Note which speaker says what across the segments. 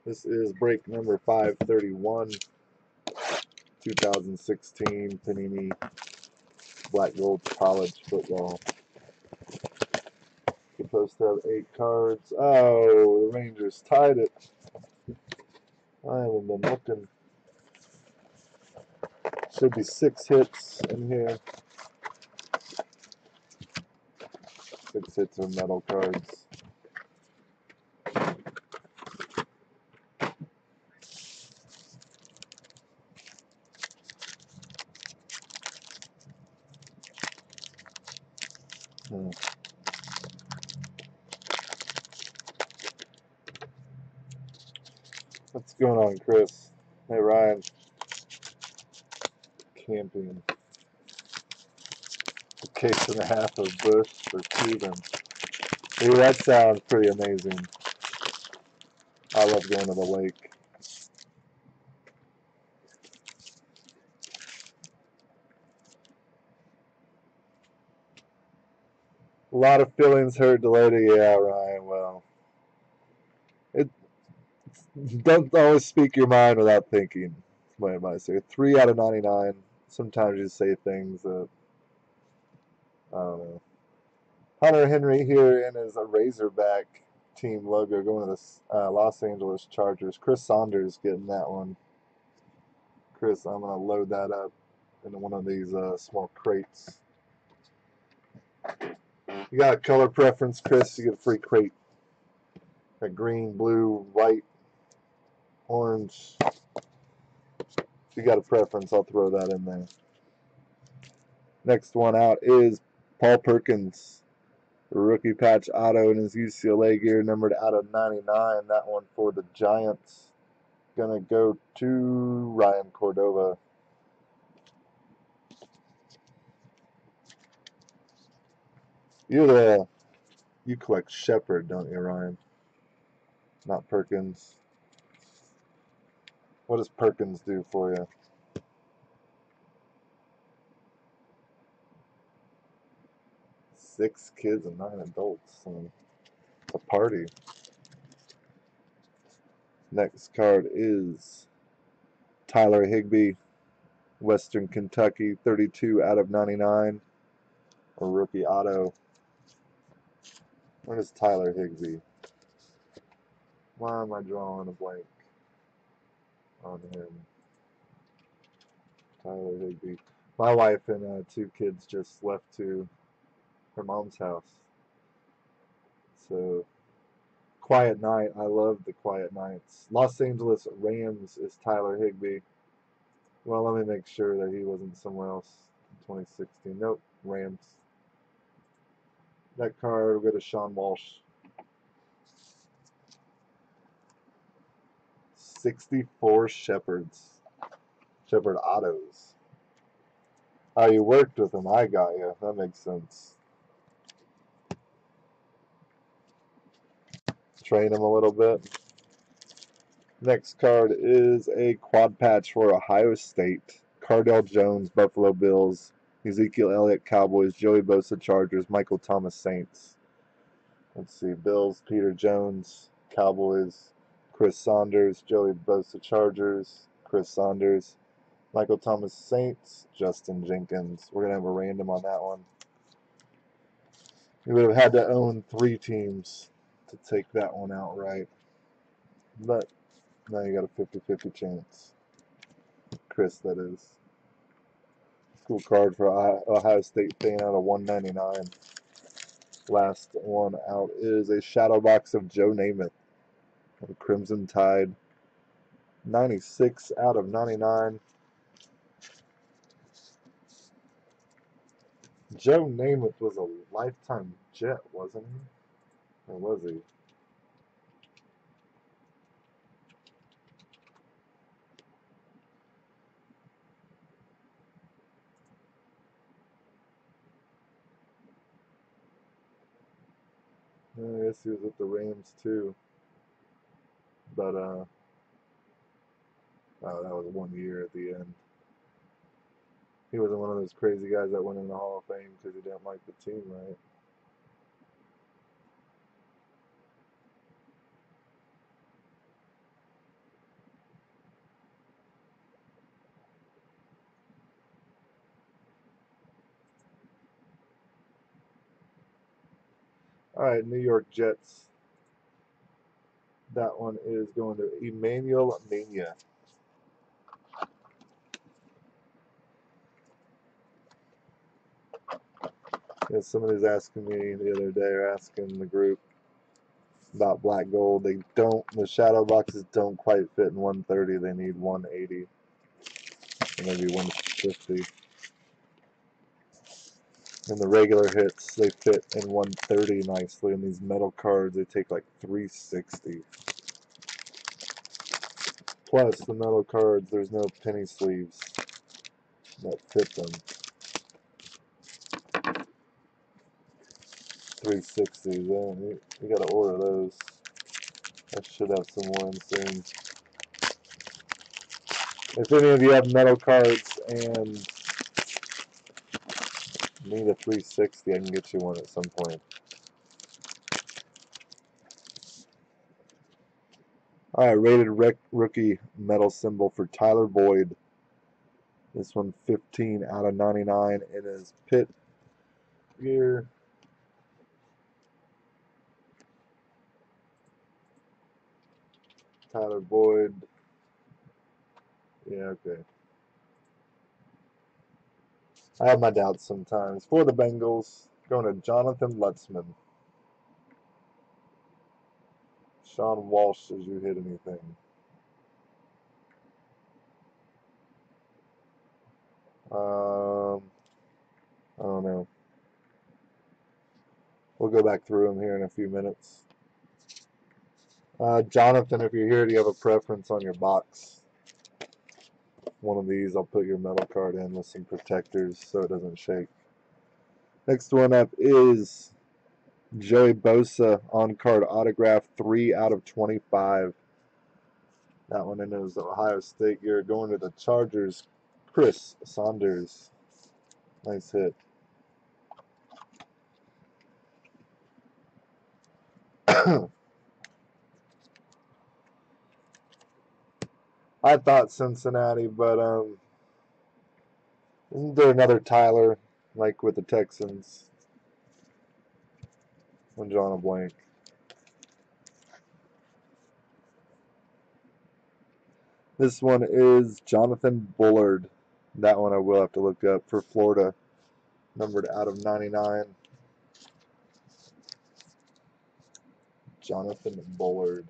Speaker 1: This is break number 531, 2016 Panini Black Gold College Football. Supposed to have 8 cards. Oh, the Rangers tied it. I haven't been looking. Should be 6 hits in here. 6 hits of metal cards. What's going on, Chris? Hey, Ryan. Camping. A case and a half of Bush for Cuban. Hey, that sounds pretty amazing. I love going to the lake. A lot of feelings hurt delayed. Yeah, Ryan. Well, don't always speak your mind without thinking. That's my advice here. 3 out of 99. Sometimes you say things that I don't know. Hunter Henry here in his Razorback team logo going to the Los Angeles Chargers. Chris Saunders getting that one. Chris, I'm going to load that up into one of these small crates. You got a color preference, Chris, you get a free crate. Got green, blue, white, orange. If you got a preference, I'll throw that in there. Next one out is Paul Perkins. Rookie patch auto in his UCLA gear, numbered out of 99. That one for the Giants. Gonna go to Ryan Cordova. You collect Shepherd, don't you, Ryan? Not Perkins. What does Perkins do for you? Six kids and 9 adults. It's a party. Next card is Tyler Higbee, Western Kentucky, 32 out of 99. A rookie auto. Where is Tyler Higbee? Why am I drawing a blank on him? Tyler Higbee. My wife and 2 kids just left to her mom's house. So, Quiet Night. I love the Quiet Nights. Los Angeles Rams is Tyler Higbee. Well, let me make sure that he wasn't somewhere else in 2016. Nope, Rams. That card will go to Sean Walsh. 64 Shepherds. Shepherd autos. Oh, you worked with him. I got you. That makes sense. Train him a little bit. Next card is a quad patch for Ohio State. Cardell Jones, Buffalo Bills. Ezekiel Elliott, Cowboys. Joey Bosa, Chargers. Michael Thomas, Saints. Let's see. Bills, Peter Jones, Cowboys. Chris Saunders, Joey Bosa, Chargers. Chris Saunders. Michael Thomas, Saints. Justin Jenkins. We're going to have a random on that one. You would have had to own 3 teams to take that one outright. But now you got a 50-50 chance. Chris, that is. Cool card for Ohio State fan out of 199. Last one out is a shadow box of Joe Namath of Crimson Tide. 96 out of 99. Joe Namath was a lifetime Jet, wasn't he? Or was he? I guess he was with the Rams too. But, oh, that was 1 year at the end. He wasn't one of those crazy guys that went in the Hall of Fame because he didn't like the team, right? Alright, New York Jets. That one is going to Emmanuel Mania. Yeah, somebody's asking me the other day, or asking the group about black gold. They don't, the shadow boxes don't quite fit in 130. They need 180, or maybe 150. And the regular hits, they fit in 130 nicely. And these metal cards, they take like 360. Plus, the metal cards, there's no penny sleeves that fit them. 360. Then you gotta order those. I should have some more in soon. If any of you have metal cards and need a 360, I can get you one at some point. Alright, rated rookie metal symbol for Tyler Boyd. This one 15 out of 99 in his pit gear. Tyler Boyd. Yeah, okay. I have my doubts sometimes. For the Bengals, going to Jonathan Lutzman. Sean Walsh, as you hit anything. I don't know. We'll go back through them here in a few minutes. Jonathan, if you're here, do you have a preference on your box? One of these, I'll put your metal card in with some protectors so it doesn't shake. Next one up is Joey Bosa on card autograph 3 out of 25. That one in his Ohio State gear. Going to the Chargers, Chris Saunders. Nice hit. I thought Cincinnati, but isn't there another Tyler like with the Texans? I'm drawing a blank. This one is Jonathan Bullard. That one I will have to look up for Florida. Numbered out of 99. Jonathan Bullard.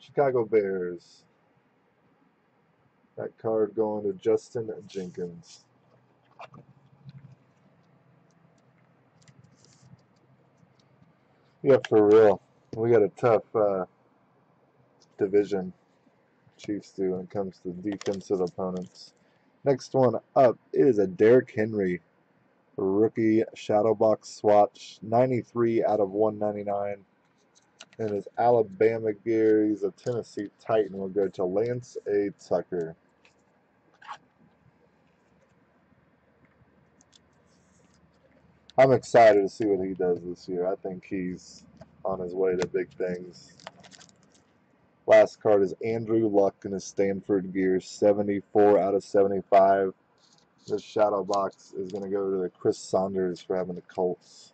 Speaker 1: Chicago Bears. That card going to Justin Jenkins. Yeah, for real. We got a tough division. Chiefs do when it comes to defensive opponents. Next one up is a Derrick Henry rookie shadow box swatch, 93 out of 199. And his Alabama gear, he's a Tennessee Titan, will go to Lance A. Tucker. I'm excited to see what he does this year. I think he's on his way to big things. Last card is Andrew Luck in his Stanford gear, 74 out of 75. This shadow box is going to go to Chris Saunders for having the Colts.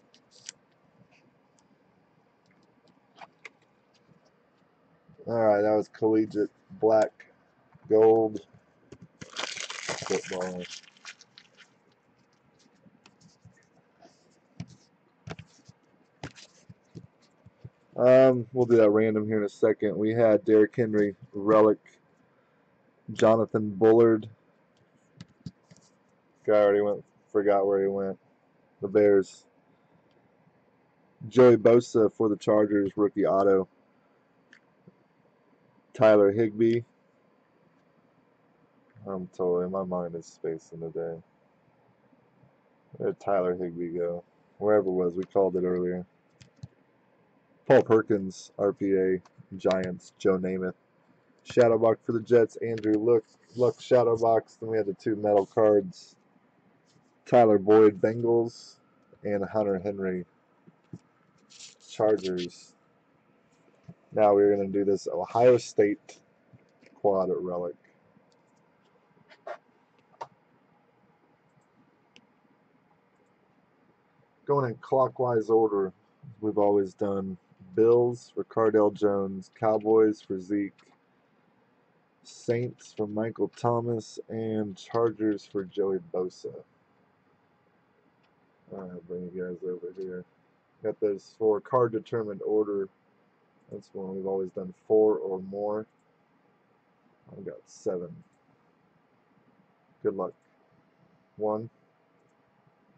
Speaker 1: Alright, that was collegiate black gold football. We'll do that random here in a second. We had Derrick Henry, relic, Jonathan Bullard. Guy already forgot where he went. The Bears. Joey Bosa for the Chargers, rookie auto. Tyler Higbee. I'm totally, my mind is spacing today. Where'd Tyler Higbee go? Wherever it was, we called it earlier. Paul Perkins, RPA, Giants, Joe Namath. Shadow box for the Jets, Andrew Luck shadow box. Then we had the two metal cards. Tyler Boyd, Bengals, and Hunter Henry, Chargers. Now we're going to do this Ohio State quad relic. Going in clockwise order, we've always done. Bills for Cardell Jones, Cowboys for Zeke, Saints for Michael Thomas, and Chargers for Joey Bosa. I'll bring you guys over here. Got those for card determined order. That's one we've always done 4 or more. I've got 7. Good luck. 1,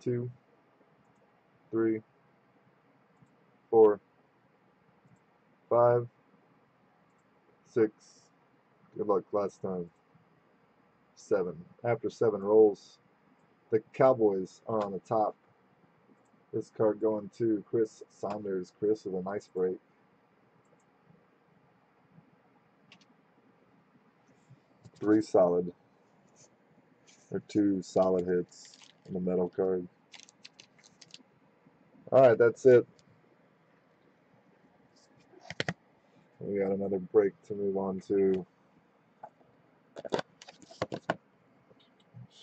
Speaker 1: 2, 3, 4, 5, 6. Good luck last time. 7. After 7 rolls, the Cowboys are on the top. This card going to Chris Saunders. Chris with a nice break. Three solid. Or 2 solid hits on the metal card. Alright, that's it. We got another break to move on to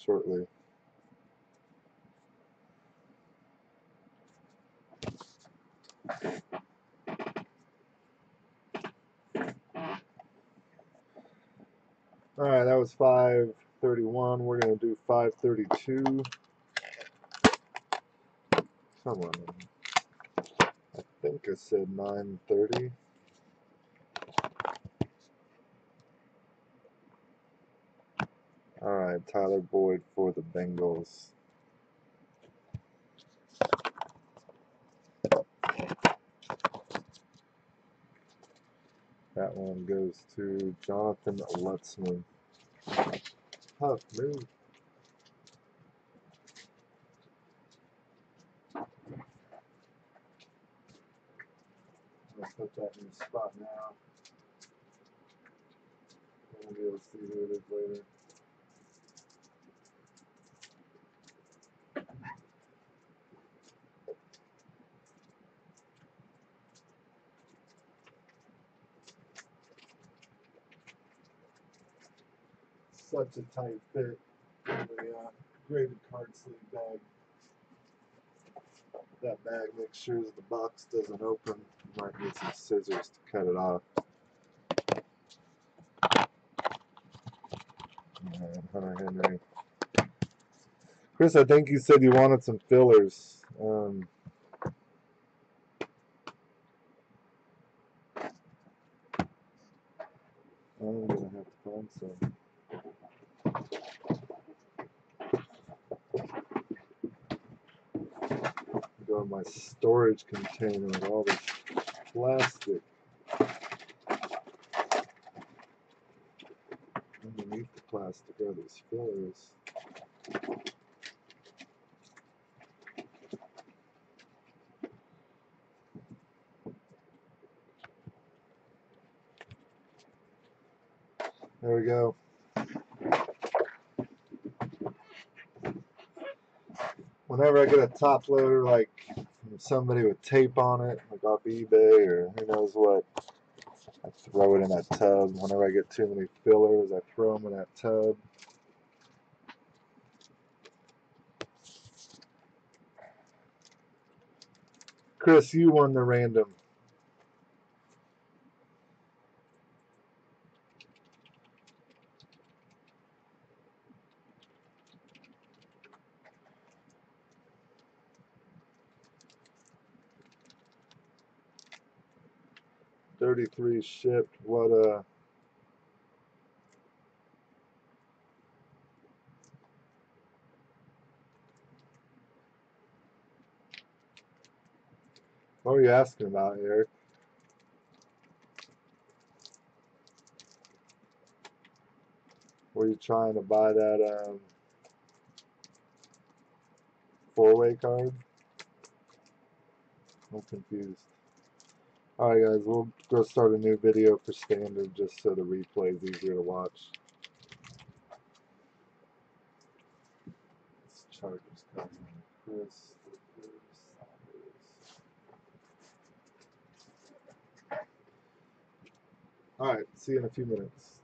Speaker 1: shortly. Alright, that was 531. We're going to do 532. Come on. I think I said 930. Alright, Tyler Boyd for the Bengals. That one goes to Jonathan Lutzman. Tough move. Let's put that in the spot now. We'll be able to see who it is later. Such a tight fit in the graded card sleeve bag. That bag makes sure that the box doesn't open. You might need some scissors to cut it off. Alright, Hunter Henry. Chris, I think you said you wanted some fillers. I'm gonna have to find some. Go in my storage container with all this plastic. Underneath the plastic are these fillers. There we go. Whenever I get a top loader, like from somebody with tape on it, like off eBay or who knows what, I throw it in that tub. Whenever I get too many fillers, I throw them in that tub. Chris, you won the random. $33 shipped. What were you asking about, Eric? Were you trying to buy that 4-way card? I'm confused. Alright guys, we'll go start a new video for standard just so the replay is easier to watch. This Chargers card on Chris. All right, see you in a few minutes.